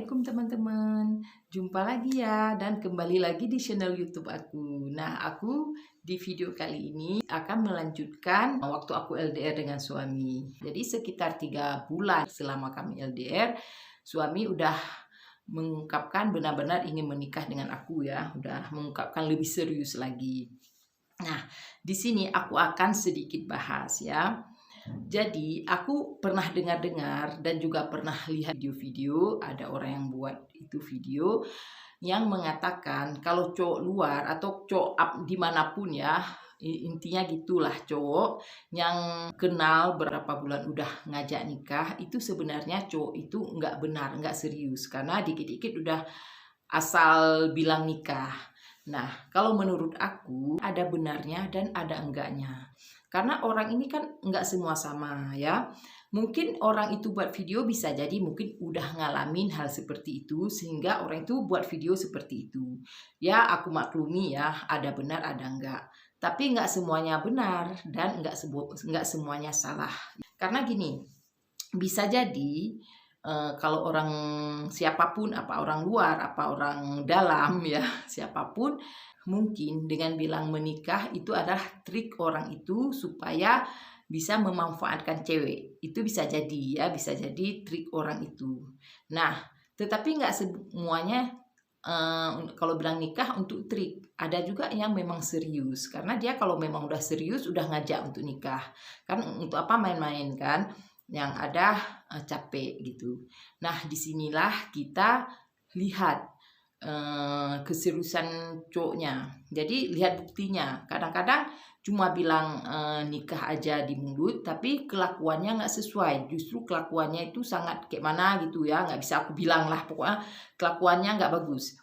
Assalamualaikum teman-teman. Jumpa lagi ya dan kembali lagi di channel YouTube aku. Nah, aku di video kali ini akan melanjutkan waktu aku LDR dengan suami. Jadi sekitar 3 bulan selama kami LDR, suami udah mengungkapkan benar-benar ingin menikah dengan aku ya, udah mengungkapkan lebih serius lagi. Nah, di sini aku akan sedikit bahas ya. Jadi aku pernah dengar-dengar dan juga pernah lihat video-video ada orang yang buat itu video yang mengatakan kalau cowok luar atau cowok dimanapun ya, intinya gitulah, cowok yang kenal berapa bulan udah ngajak nikah itu sebenarnya cowok itu nggak benar, nggak serius karena dikit-dikit udah asal bilang nikah. Nah, kalau menurut aku ada benarnya dan ada enggaknya. Karena orang ini kan enggak semua sama ya. Mungkin orang itu buat video bisa jadi mungkin udah ngalamin hal seperti itu sehingga orang itu buat video seperti itu. Ya, aku maklumi ya, ada benar ada enggak. Tapi enggak semuanya benar dan enggak semuanya salah. Karena gini, bisa jadi kalau orang siapapun, apa orang luar, apa orang dalam ya, siapapun mungkin dengan bilang menikah itu adalah trik orang itu supaya bisa memanfaatkan cewek. Itu bisa jadi ya, bisa jadi trik orang itu. Nah, tetapi nggak semuanya kalau bilang nikah untuk trik. Ada juga yang memang serius. Karena dia kalau memang udah serius, udah ngajak untuk nikah. Kan untuk apa main-main kan? Yang ada capek gitu. Nah, disinilah kita lihat keseriusan cowoknya. Jadi lihat buktinya. Kadang-kadang cuma bilang nikah aja di mulut, tapi kelakuannya nggak sesuai. Justru kelakuannya itu sangat kayak mana gitu ya, nggak bisa aku bilang lah. Pokoknya kelakuannya nggak bagus.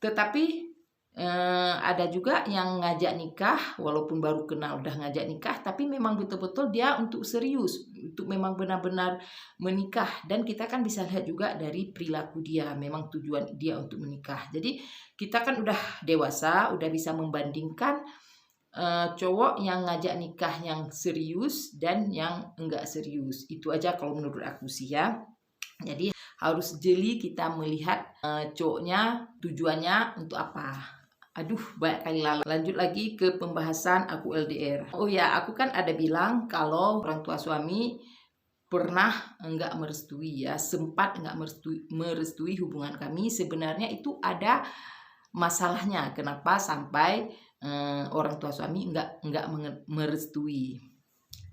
Tetapi ada juga yang ngajak nikah walaupun baru kenal udah ngajak nikah tapi memang betul-betul dia untuk serius, untuk memang benar-benar menikah. Dan kita kan bisa lihat juga dari perilaku dia, memang tujuan dia untuk menikah. Jadi kita kan udah dewasa, udah bisa membandingkan cowok yang ngajak nikah yang serius dan yang enggak serius. Itu aja kalau menurut aku sih ya. Jadi harus jeli kita melihat cowoknya tujuannya untuk apa. Aduh, banyak kali lalu. Lanjut lagi ke pembahasan aku LDR. Oh ya, aku kan ada bilang kalau orang tua suami pernah enggak merestui ya, sempat enggak merestui hubungan kami. Sebenarnya itu ada masalahnya. Kenapa sampai orang tua suami enggak merestui.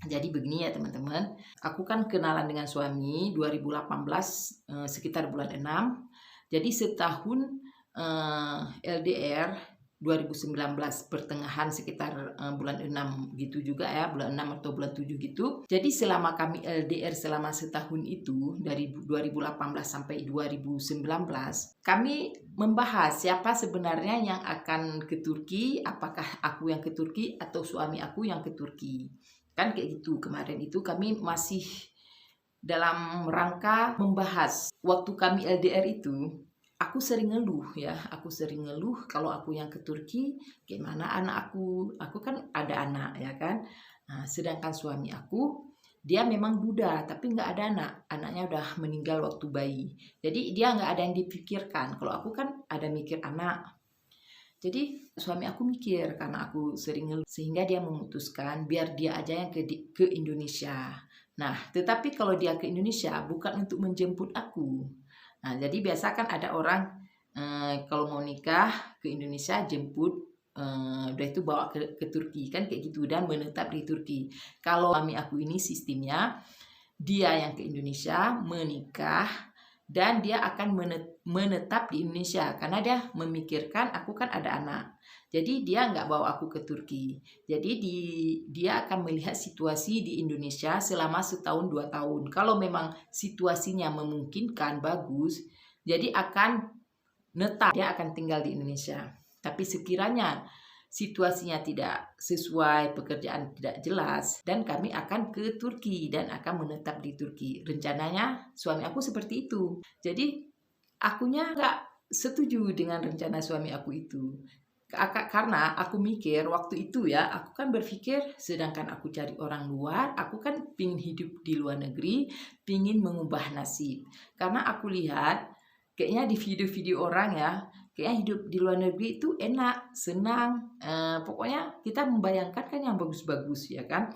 Jadi begini ya teman-teman, aku kan kenalan dengan suami 2018 sekitar bulan 6. Jadi setahun LDR 2019 pertengahan sekitar bulan 6 gitu juga ya, bulan 6 atau bulan 7 gitu. Jadi selama kami LDR selama setahun itu dari 2018 sampai 2019, kami membahas siapa sebenarnya yang akan ke Turki, apakah aku yang ke Turki atau suami aku yang ke Turki. Kan kayak gitu, kemarin itu kami masih dalam rangka membahas. Waktu kami LDR itu aku sering ngeluh ya, aku sering ngeluh kalau aku yang ke Turki gimana anak aku kan ada anak ya kan. Nah, sedangkan suami aku dia memang Buddha tapi nggak ada anak, anaknya udah meninggal waktu bayi. Jadi dia nggak ada yang dipikirkan, kalau aku kan ada mikir anak. Jadi suami aku mikir karena aku sering ngeluh sehingga dia memutuskan biar dia aja yang ke Indonesia. Nah, tetapi kalau dia ke Indonesia bukan untuk menjemput aku. Nah, jadi biasa kan ada orang kalau mau nikah ke Indonesia jemput, udah itu bawa ke Turki kan kayak gitu dan menetap di Turki. Kalau suami aku ini sistemnya dia yang ke Indonesia menikah dan dia akan menetap di Indonesia karena dia memikirkan aku kan ada anak. Jadi dia nggak bawa aku ke Turki. Jadi dia akan melihat situasi di Indonesia selama setahun 2 tahun. Kalau memang situasinya memungkinkan bagus, jadi akan netap, dia akan tinggal di Indonesia. Tapi sekiranya situasinya tidak sesuai, pekerjaan tidak jelas, dan kami akan ke Turki dan akan menetap di Turki. Rencananya suami aku seperti itu. Jadi akunya nggak setuju dengan rencana suami aku itu. Karena aku mikir waktu itu ya, aku kan berpikir sedangkan aku cari orang luar, aku kan pingin hidup di luar negeri, pingin mengubah nasib. Karena aku lihat kayaknya di video-video orang ya, kayaknya hidup di luar negeri itu enak, senang, pokoknya kita membayangkan kan yang bagus-bagus ya kan.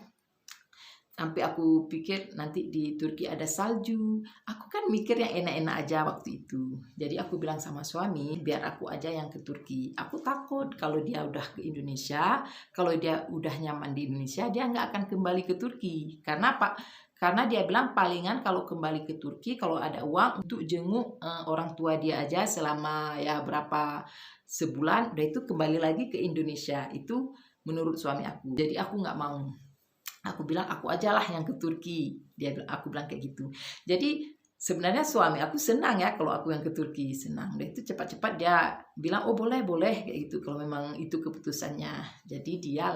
Sampai aku pikir nanti di Turki ada salju. Aku kan mikir yang enak-enak aja waktu itu. Jadi aku bilang sama suami, biar aku aja yang ke Turki. Aku takut kalau dia udah ke Indonesia, kalau dia udah nyaman di Indonesia, dia nggak akan kembali ke Turki. Karena apa? Karena dia bilang palingan kalau kembali ke Turki, kalau ada uang untuk jenguk orang tua dia aja selama ya berapa sebulan, udah itu kembali lagi ke Indonesia. Itu menurut suami aku. Jadi aku nggak mau. Aku bilang aku ajalah yang ke Turki. Aku bilang kayak gitu. Jadi sebenarnya suami aku senang ya kalau aku yang ke Turki, senang. Dia itu cepat-cepat dia bilang oh boleh boleh kayak gitu kalau memang itu keputusannya. Jadi dia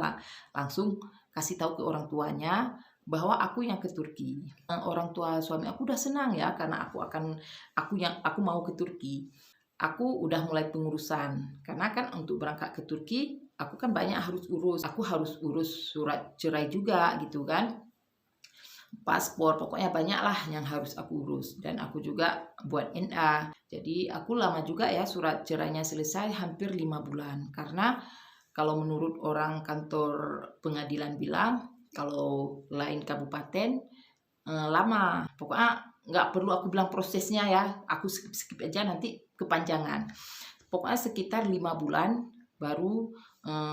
langsung kasih tahu ke orang tuanya bahwa aku yang ke Turki. Orang tua suami aku udah senang ya karena aku mau ke Turki. Aku udah mulai pengurusan karena kan untuk berangkat ke Turki aku kan banyak aku harus urus surat cerai juga gitu kan, paspor, pokoknya banyak lah yang harus aku urus dan aku juga buat NA. Jadi aku lama juga ya surat cerainya selesai hampir 5 bulan karena kalau menurut orang kantor pengadilan bilang kalau lain kabupaten lama, pokoknya nggak perlu aku bilang prosesnya ya, aku skip aja nanti kepanjangan. Pokoknya sekitar 5 bulan baru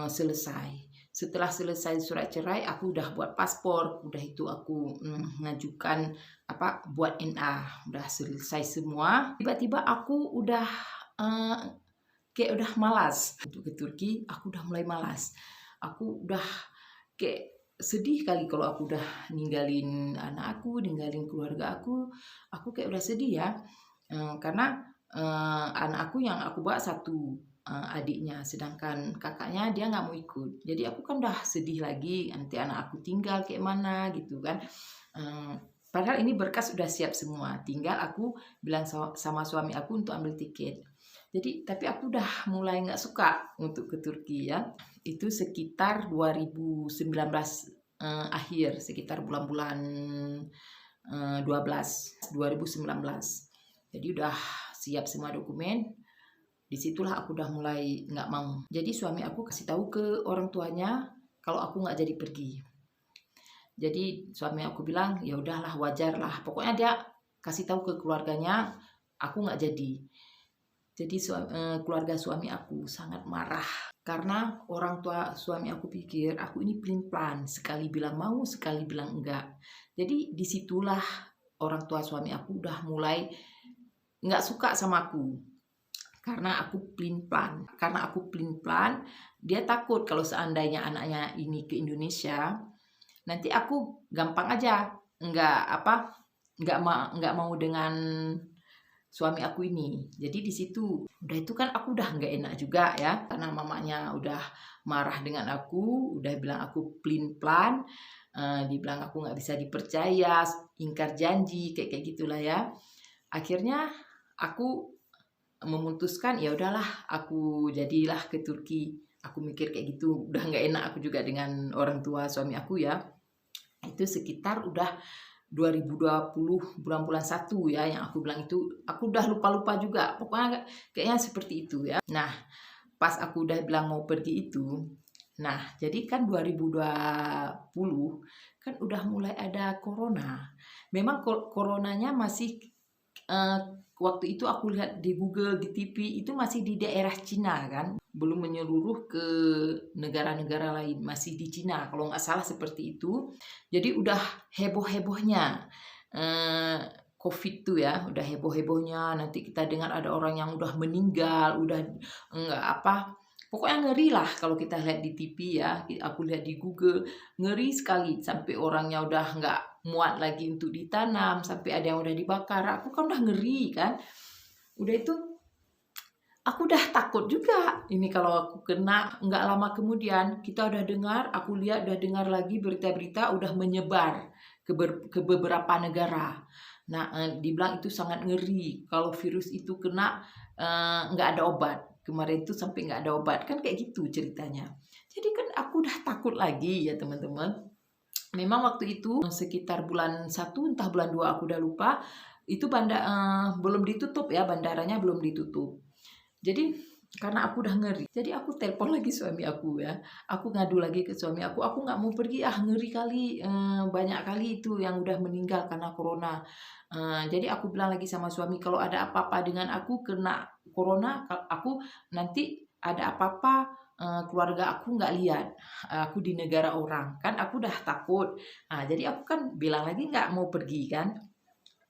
selesai. Setelah selesai surat cerai, aku udah buat paspor, udah itu aku ngajukan buat NA, udah selesai semua. Tiba-tiba aku udah kayak udah malas untuk ke Turki, aku udah mulai malas. Aku udah kayak sedih kali kalau aku udah ninggalin anak aku, ninggalin keluarga aku kayak udah sedih ya. Karena anak aku yang aku bawa satu adiknya, sedangkan kakaknya dia nggak mau ikut. Jadi aku kan udah sedih lagi, nanti anak aku tinggal kayak mana gitu kan. Padahal ini berkas udah siap semua, tinggal aku bilang sama suami aku untuk ambil tiket. Jadi tapi aku udah mulai nggak suka untuk ke Turki ya. Itu sekitar 2019 akhir, sekitar bulan-bulan 2019. Jadi udah siap semua dokumen. Disitulah aku udah mulai nggak mau. Jadi suami aku kasih tahu ke orang tuanya kalau aku nggak jadi pergi. Jadi suami aku bilang ya udahlah, wajar lah. Pokoknya dia kasih tahu ke keluarganya aku nggak jadi. Jadi keluarga suami aku sangat marah karena orang tua suami aku pikir aku ini pelin-pelan, sekali bilang mau, sekali bilang enggak. Jadi disitulah orang tua suami aku udah mulai nggak suka sama aku karena aku pelin-pelan. Karena aku pelin-pelan, dia takut kalau seandainya anaknya ini ke Indonesia, nanti aku gampang aja nggak mau dengan suami aku ini. Jadi di situ udah itu kan aku udah nggak enak juga ya karena mamanya udah marah dengan aku, udah bilang aku pelin-pelan, dibilang aku nggak bisa dipercaya, ingkar janji kayak gitulah ya. Akhirnya aku memutuskan ya udahlah aku jadilah ke Turki. Aku mikir kayak gitu, udah nggak enak aku juga dengan orang tua suami aku ya. Itu sekitar udah 2020 bulan-bulan 1 ya yang aku bilang itu, aku udah lupa-lupa juga. Pokoknya kayaknya seperti itu ya. Nah, pas aku udah bilang mau pergi itu, nah jadi kan 2020 kan udah mulai ada corona. Memang coronanya masih waktu itu aku lihat di Google, di TV itu masih di daerah Cina kan, belum menyeluruh ke negara-negara lain, masih di Cina kalau nggak salah seperti itu. Jadi udah heboh-hebohnya COVID tuh ya, udah heboh-hebohnya. Nanti kita dengar ada orang yang udah meninggal, udah nggak pokoknya ngeri lah kalau kita lihat di TV ya. Aku lihat di Google, ngeri sekali sampai orangnya udah nggak muat lagi untuk ditanam, sampai ada yang udah dibakar. Aku kan udah ngeri kan. Udah itu aku udah takut juga. Ini kalau aku kena, nggak lama kemudian kita udah dengar, aku lihat udah dengar lagi berita-berita udah menyebar ke beberapa negara. Nah, dibilang itu sangat ngeri. Kalau virus itu kena nggak ada obat. Kemarin itu sampai nggak ada obat. Kan kayak gitu ceritanya. Jadi kan aku udah takut lagi ya teman-teman. Memang waktu itu sekitar bulan 1 entah bulan 2 aku udah lupa, Itu belum ditutup ya, bandaranya belum ditutup. Jadi karena aku udah ngeri, jadi aku telepon lagi suami aku ya. Aku ngadu lagi ke suami aku nggak mau pergi ah, ngeri kali, banyak kali itu yang udah meninggal karena corona. Jadi aku bilang lagi sama suami, kalau ada apa-apa dengan aku kena corona, aku nanti ada apa-apa, keluarga aku nggak lihat, aku di negara orang, kan aku udah takut. Jadi aku kan bilang lagi nggak mau pergi kan.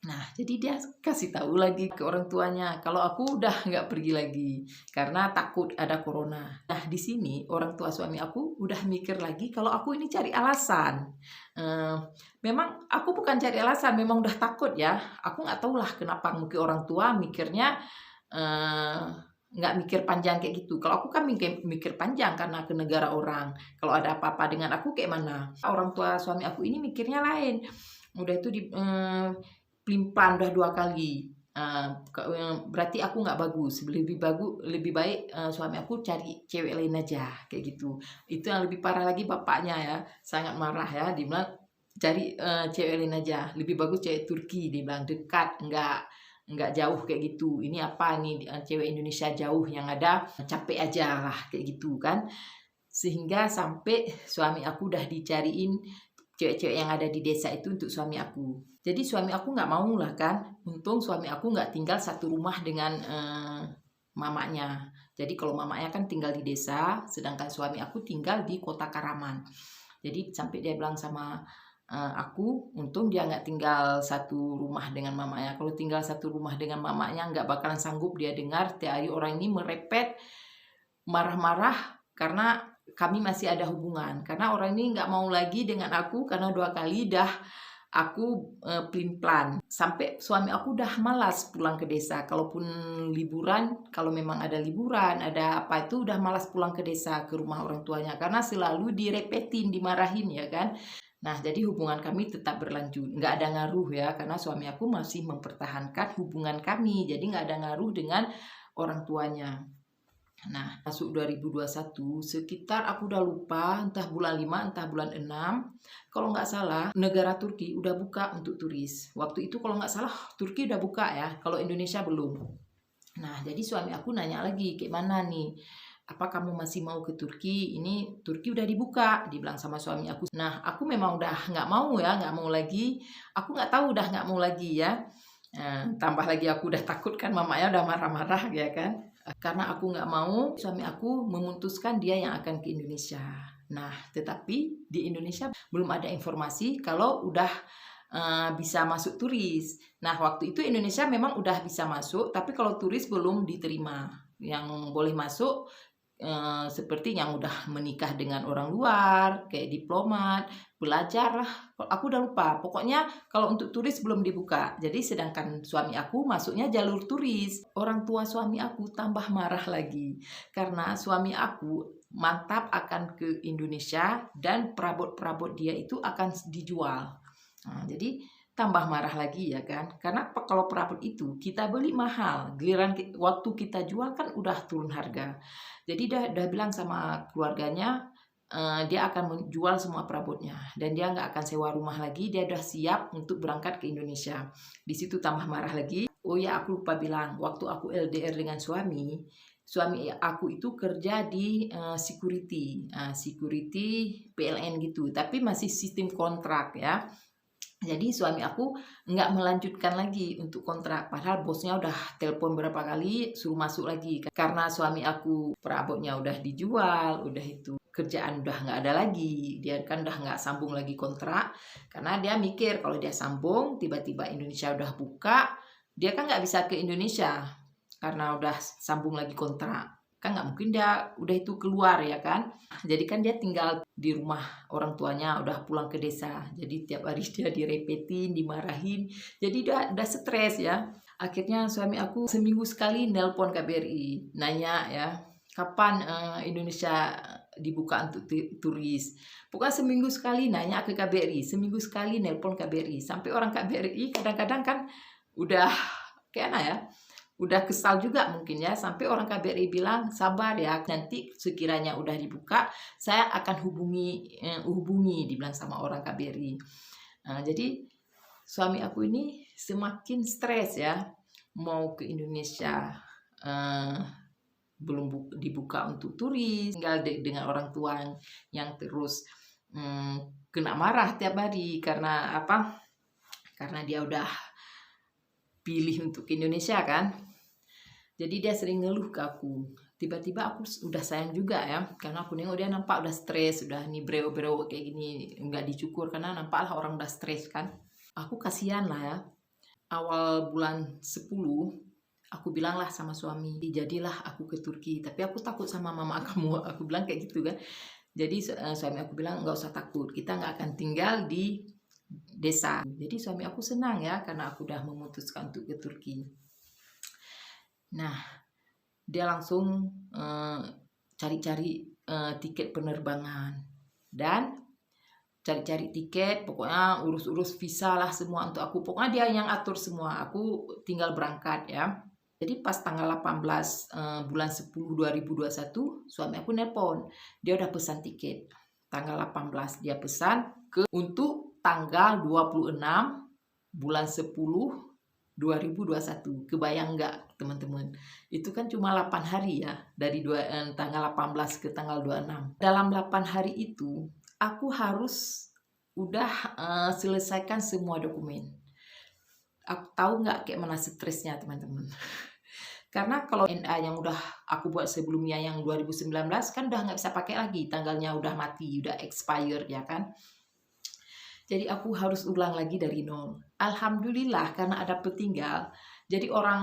Nah, jadi dia kasih tahu lagi ke orang tuanya kalau aku udah nggak pergi lagi karena takut ada corona. Nah, di sini orang tua suami aku udah mikir lagi kalau aku ini cari alasan. Eh, Memang aku bukan cari alasan, memang udah takut ya. Aku nggak tahu lah kenapa mungkin orang tua mikirnya eh, nggak mikir panjang kayak gitu. Kalau aku kan mikir panjang karena ke negara orang. Kalau ada apa-apa dengan aku kayak mana? Orang tua suami aku ini mikirnya lain. Udah itu pelin-pelan udah 2 kali. Berarti aku nggak bagus, lebih baik, suami aku cari cewek lain aja, kayak gitu. Itu yang lebih parah lagi bapaknya ya, sangat marah ya, dia bilang, "Cari, cewek lain aja, lebih bagus cewek Turki," dia bilang, "dekat, nggak jauh kayak gitu. Ini apa nih, cewek Indonesia jauh, yang ada capek aja lah," kayak gitu kan. Sehingga sampai suami aku udah dicariin cewek-cewek yang ada di desa itu untuk suami aku. Jadi suami aku nggak mau lah kan. Untung suami aku nggak tinggal satu rumah dengan mamanya. Jadi kalau mamanya kan tinggal di desa, sedangkan suami aku tinggal di kota Karaman. Jadi sampai dia bilang sama aku, untung dia nggak tinggal satu rumah dengan mamanya. Kalau tinggal satu rumah dengan mamanya nggak bakalan sanggup dia dengar tiap hari orang ini merepet, marah-marah karena kami masih ada hubungan. Karena orang ini nggak mau lagi dengan aku karena 2 kali dah aku pelin-pelan. Sampai suami aku udah malas pulang ke desa. Kalaupun liburan, kalau memang ada liburan, ada apa itu udah malas pulang ke desa, ke rumah orang tuanya. Karena selalu direpetin, dimarahin ya kan. Nah, jadi hubungan kami tetap berlanjut. Nggak ada ngaruh ya, karena suami aku masih mempertahankan hubungan kami. Jadi nggak ada ngaruh dengan orang tuanya. Nah, masuk 2021, sekitar aku udah lupa, entah bulan 5, entah bulan 6. Kalau nggak salah, negara Turki udah buka untuk turis. Waktu itu kalau nggak salah, Turki udah buka ya, kalau Indonesia belum. Nah, jadi suami aku nanya lagi, kayak mana nih? Apa kamu masih mau ke Turki? Ini Turki udah dibuka, dibilang sama suami aku. Nah, aku memang udah nggak mau ya, nggak mau lagi. Aku nggak tahu udah nggak mau lagi ya. Tambah lagi aku udah takut kan, mamanya udah marah-marah ya kan. Karena aku nggak mau, suami aku memutuskan dia yang akan ke Indonesia. Nah, tetapi di Indonesia belum ada informasi kalau udah bisa masuk turis. Nah, waktu itu Indonesia memang udah bisa masuk, tapi kalau turis belum diterima. Yang boleh masuk seperti yang udah menikah dengan orang luar, kayak diplomat, belajar lah. Aku udah lupa. Pokoknya kalau untuk turis belum dibuka. Jadi sedangkan suami aku masuknya jalur turis. Orang tua suami aku tambah marah lagi. Karena suami aku mantap akan ke Indonesia dan perabot-perabot dia itu akan dijual. Nah, jadi tambah marah lagi ya kan. Karena kalau perabot itu kita beli mahal. Giliran waktu kita jual kan udah turun harga. Jadi udah bilang sama keluarganya, dia akan menjual semua perabotnya dan dia nggak akan sewa rumah lagi, dia udah siap untuk berangkat ke Indonesia. Di situ tambah marah lagi. Oh ya, aku lupa bilang, waktu aku LDR dengan suami aku itu kerja di security PLN gitu, tapi masih sistem kontrak ya. Jadi suami aku nggak melanjutkan lagi untuk kontrak. Padahal bosnya udah telepon berapa kali suruh masuk lagi. Karena suami aku perabotnya udah dijual, udah itu kerjaan udah nggak ada lagi. Dia kan udah nggak sambung lagi kontrak. Karena dia mikir kalau dia sambung, tiba-tiba Indonesia udah buka, dia kan nggak bisa ke Indonesia. Karena udah sambung lagi kontrak. Kan nggak mungkin dia udah itu keluar ya kan. Jadi kan dia tinggal di rumah orang tuanya, udah pulang ke desa. Jadi tiap hari dia direpetin, dimarahin. Jadi udah stres ya. Akhirnya suami aku seminggu sekali nelpon KBRI, nanya ya, kapan Indonesia dibuka untuk turis. Pokoknya seminggu sekali nanya ke KBRI, seminggu sekali nelpon KBRI. Sampai orang KBRI kadang-kadang kan udah kayak apa ya, udah kesal juga mungkin ya, sampai orang KBRI bilang sabar ya, nanti sekiranya udah dibuka saya akan hubungi dibilang sama orang KBRI. Jadi suami aku ini semakin stres ya, mau ke Indonesia, eh, belum dibuka untuk turis, tinggal dengan orang tua yang terus kena marah tiap hari karena apa? Karena dia udah pilih untuk ke Indonesia kan. Jadi dia sering ngeluh ke aku. Tiba-tiba aku udah sayang juga ya, karena aku nengok dia nampak udah stres, udah nih breo-breo kayak gini, nggak dicukur karena nampak lah orang udah stres kan. Aku kasihan lah ya. Awal bulan 10 aku bilang lah sama suami, jadilah aku ke Turki, tapi aku takut sama mama kamu, aku bilang kayak gitu kan. Jadi suami aku bilang nggak usah takut, kita nggak akan tinggal di desa. Jadi suami aku senang ya karena aku udah memutuskan untuk ke Turki. Nah, dia langsung cari-cari tiket penerbangan dan cari-cari tiket, pokoknya urus-urus visa lah semua untuk aku. Pokoknya dia yang atur semua, aku tinggal berangkat ya. Jadi pas tanggal 18 bulan 10 2021, suami aku nelpon. Dia udah pesan tiket. Tanggal 18 dia pesan untuk tanggal 26 bulan 10 2021. Kebayang nggak teman-teman? Itu kan cuma 8 hari ya, dari tanggal 18 ke tanggal 26. Dalam 8 hari itu, aku harus udah selesaikan semua dokumen. Aku tahu nggak kayak mana stresnya teman-teman. Karena kalau NA yang udah aku buat sebelumnya yang 2019 kan udah nggak bisa pakai lagi, tanggalnya udah mati, udah expired ya kan. Jadi aku harus ulang lagi dari nol. Alhamdulillah karena ada petinggal, jadi orang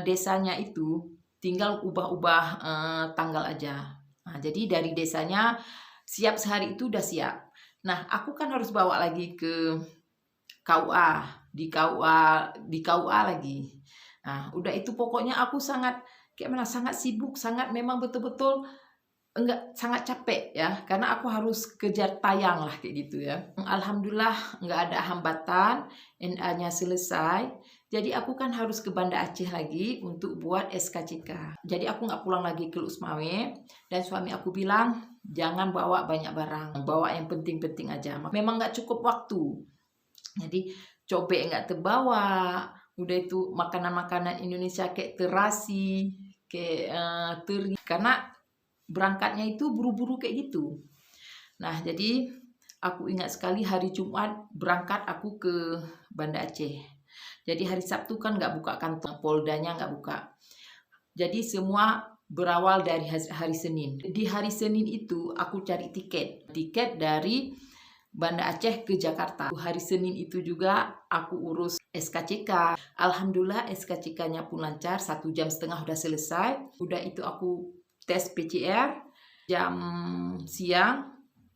desanya itu tinggal ubah-ubah tanggal aja. Nah, jadi dari desanya siap sehari itu udah siap. Nah, aku kan harus bawa lagi ke KUA, di KUA lagi. Nah, udah itu pokoknya aku sangat kayak mana sangat sibuk, sangat memang betul-betul enggak sangat capek ya, karena aku harus kejar tayang lah kayak gitu ya. Alhamdulillah nggak ada hambatan, NA-nya selesai. Jadi aku kan harus ke Banda Aceh lagi untuk buat SKCK. Jadi aku nggak pulang lagi ke Lusmawe dan suami aku bilang jangan bawa banyak barang, bawa yang penting-penting aja. Memang nggak cukup waktu. Jadi cobek nggak terbawa, udah itu makanan-makanan Indonesia kayak terasi, kayak teri, karena berangkatnya itu buru-buru kayak gitu. Nah, jadi aku ingat sekali hari Jumat berangkat aku ke Banda Aceh. Jadi hari Sabtu kan nggak buka kantor, Poldanya nggak buka. Jadi semua berawal dari hari Senin. Di hari Senin itu aku cari tiket dari Banda Aceh ke Jakarta. Hari Senin itu juga aku urus SKCK. Alhamdulillah SKCK-nya pun lancar, 1,5 jam udah selesai. Udah itu aku tes PCR jam siang.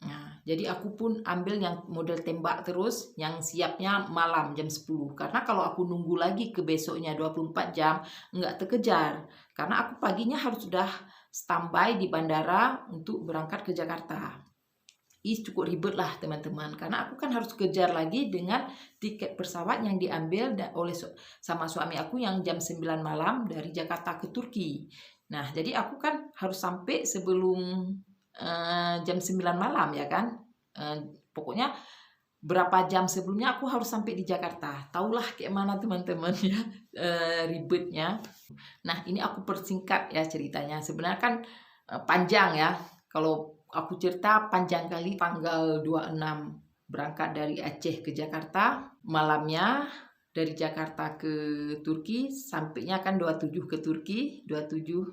Nah, jadi aku pun ambil yang model tembak terus, yang siapnya malam jam 10. Karena kalau aku nunggu lagi ke besoknya 24 jam, nggak terkejar. Karena aku paginya harus sudah standby di bandara untuk berangkat ke Jakarta. Cukup ribet lah teman-teman, karena aku kan harus kejar lagi dengan tiket pesawat yang diambil oleh sama suami aku yang jam 9 malam dari Jakarta ke Turki. Nah, jadi aku kan harus sampai sebelum jam 9 malam ya kan. Pokoknya berapa jam sebelumnya aku harus sampai di Jakarta. Taulah kayak mana teman-teman ya ribetnya. Nah, ini aku persingkat ya ceritanya. Sebenarnya kan panjang ya. Kalau aku cerita panjang kali. Tanggal 26 berangkat dari Aceh ke Jakarta, malamnya dari Jakarta ke Turki, sampainya kan 27 ke Turki, 27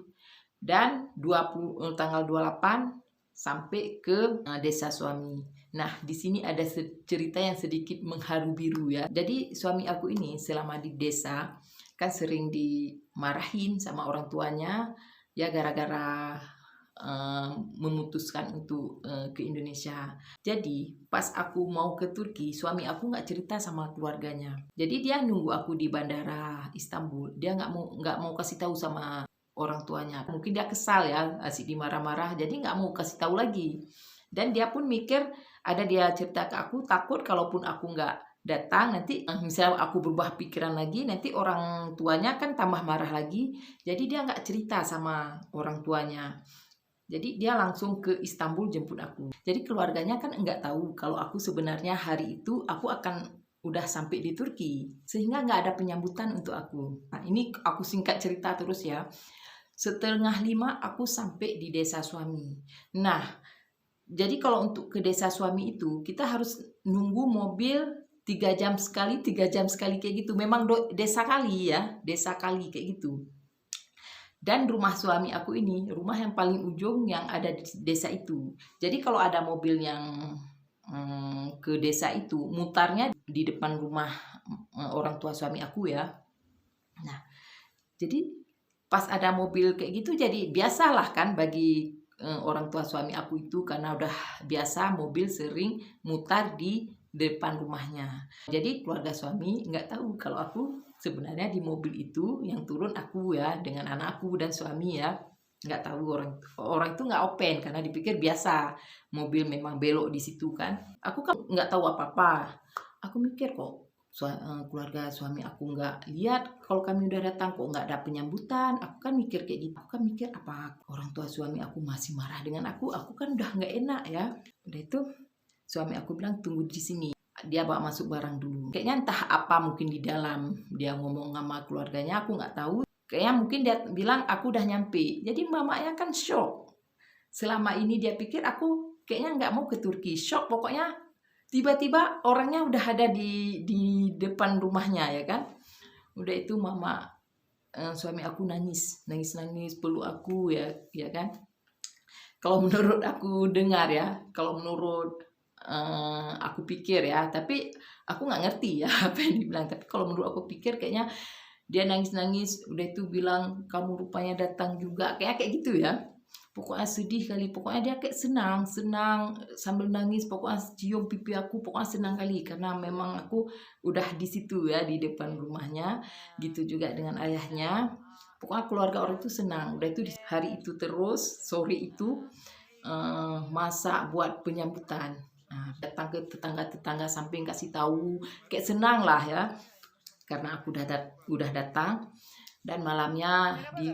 dan 20 tanggal 28 sampai ke desa suami. Nah, di sini ada cerita yang sedikit mengharu biru ya. Jadi suami aku ini selama di desa kan sering dimarahin sama orang tuanya ya gara-gara memutuskan untuk ke Indonesia. Jadi pas aku mau ke Turki, suami aku nggak cerita sama keluarganya. Jadi dia nunggu aku di bandara Istanbul. Dia nggak mau kasih tahu sama orang tuanya. Mungkin dia kesal ya, asik dimarah-marah. Jadi nggak mau kasih tahu lagi. Dan dia pun mikir, ada dia cerita ke aku, takut kalaupun aku nggak datang nanti misalnya aku berubah pikiran lagi, nanti orang tuanya kan tambah marah lagi. Jadi dia nggak cerita sama orang tuanya. Jadi dia langsung ke Istanbul jemput aku. Jadi keluarganya kan nggak tahu kalau aku sebenarnya hari itu aku akan udah sampai di Turki, sehingga nggak ada penyambutan untuk aku. Nah, ini aku singkat cerita terus ya. 4:30 aku sampai di desa suami. Nah, jadi kalau untuk ke desa suami itu kita harus nunggu mobil 3 jam sekali, 3 jam sekali kayak gitu. Memang desa kali ya, desa kali kayak gitu. Dan rumah suami aku ini, rumah yang paling ujung yang ada di desa itu. Jadi kalau ada mobil yang ke desa itu, mutarnya di depan rumah orang tua suami aku ya. Nah, jadi pas ada mobil kayak gitu jadi biasalah kan bagi orang tua suami aku itu, karena udah biasa mobil sering mutar di depan rumahnya. Jadi keluarga suami nggak tahu kalau aku sebenarnya di mobil itu yang turun aku ya dengan anakku dan suami ya. Nggak tahu, orang orang itu nggak open karena dipikir biasa mobil memang belok di situ kan. Aku kan nggak tahu apa-apa. Aku mikir kok keluarga suami aku nggak lihat kalau kami udah datang, kok nggak ada penyambutan. Aku kan mikir kayak gitu. Aku kan mikir apa orang tua suami aku masih marah dengan aku kan udah nggak enak ya. Udah itu suami aku bilang tunggu di sini, dia bawa masuk barang dulu. Kayaknya entah apa mungkin di dalam dia ngomong sama keluarganya, aku nggak tahu. Kayaknya mungkin dia bilang aku udah nyampe. Jadi mamanya kan shock. Selama ini dia pikir aku kayaknya nggak mau ke Turki. Shock pokoknya. Tiba-tiba orangnya udah ada di depan rumahnya ya kan. Udah itu mama suami aku nangis peluk aku ya kan. Kalau menurut aku dengar ya, kalau menurut aku pikir ya, tapi aku nggak ngerti ya apa yang dibilang. Tapi kalau menurut aku pikir kayaknya dia nangis-nangis, udah itu bilang kamu rupanya datang juga, kayak gitu ya. Pokoknya sedih kali, pokoknya dia kayak senang sambil nangis, pokoknya cium pipi aku, pokoknya senang kali karena memang aku udah di situ ya di depan rumahnya. Gitu juga dengan ayahnya. Pokoknya keluarga orang itu senang. Udah itu di hari itu terus sore itu masak buat penyambutan. Nah, datang ke tetangga-tetangga samping kasih tahu, kayak senang lah ya karena aku udah datang. Dan malamnya di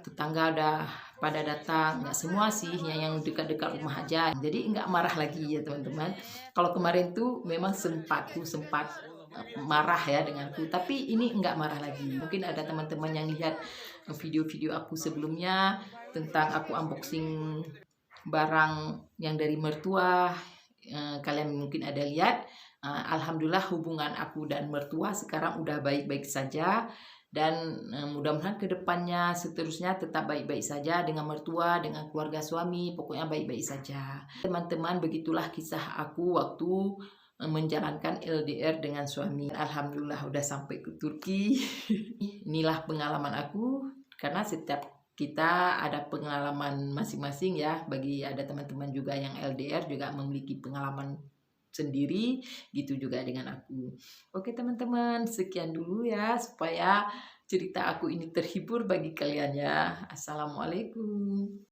tetangga udah pada datang, nggak semua sih yang dekat-dekat rumah aja, jadi nggak marah lagi ya teman-teman. Kalau kemarin tuh memang sempat marah ya denganku, tapi ini nggak marah lagi. Mungkin ada teman-teman yang lihat video-video aku sebelumnya tentang aku unboxing barang yang dari mertua, kalian mungkin ada lihat. Alhamdulillah hubungan aku dan mertua sekarang udah baik-baik saja, dan mudah-mudahan kedepannya seterusnya tetap baik-baik saja dengan mertua, dengan keluarga suami, pokoknya baik-baik saja. Teman-teman, begitulah kisah aku waktu menjalankan LDR dengan suami. Alhamdulillah udah sampai ke Turki. Inilah pengalaman aku, karena setiap kita ada pengalaman masing-masing ya. Bagi ada teman-teman juga yang LDR juga memiliki pengalaman sendiri, gitu juga dengan aku. Oke teman-teman, sekian dulu ya supaya cerita aku ini terhibur bagi kalian ya. Assalamualaikum.